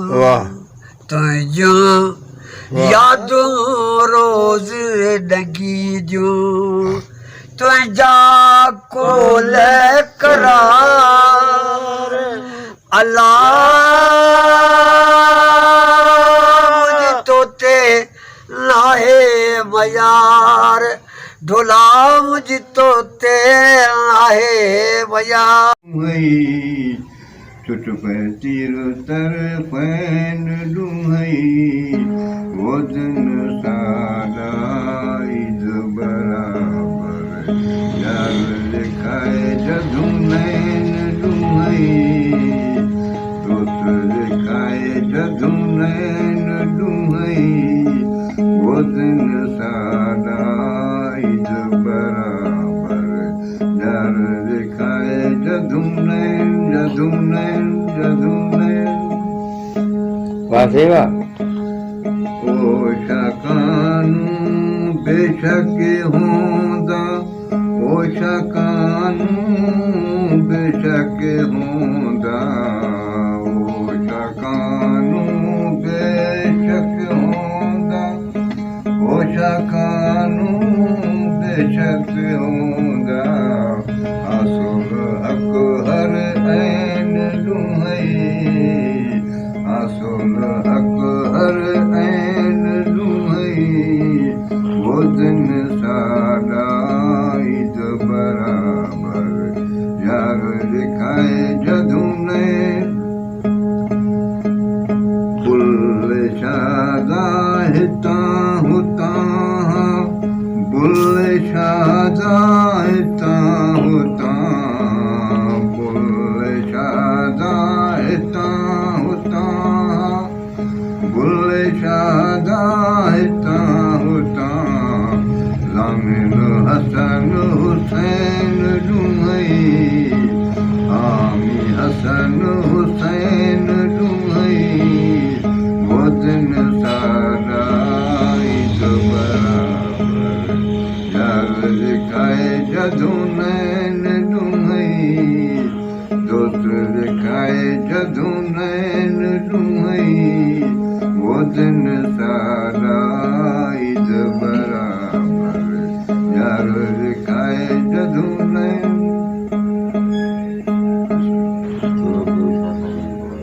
तुंहिंजूं यादूं रोज़ डंगी जूं तुंहिंजा कोल करार अल्लाह तोते नाहे मयार ढोला मुझ तोते नाहे मयार चुट पे तीर तर फैन डूंहई वो दिन सादा ईद बराबर यार दिखाए जदू नैन डूंहई दोस्त दिखाए जदू नैन डूंहई वो दिन सादा ईद बराबर यार दिखाए जदू नैन जदू नैन जदू नैन वाह से वाह ओ शकानू बेशक होंदा ओ शकानू बेशक होंदा ओ शकानू बेशक होंदा ओ शकानू बेशक होंदा आसुल हक हर ऐन डूंहई आसुल हक हर ऐन डूंहई वो दिन सादा ईद बराबर यार दिखाए जदू नैन बुल्ले शाह हितां हुतां बुल्ले शाह हितां हुतां बुल्ले शाह हितां हुतां बुल्ले शाह हितां हुतां लामिन हसन हुसैन डूंहई आमी हसन हुसैन डूंहई वो दिन सादा ईद बराबर यार दिखाए जदू नैन डूंहई दोस्त दिखाए जदू नैन डूंहई वो दिन सादा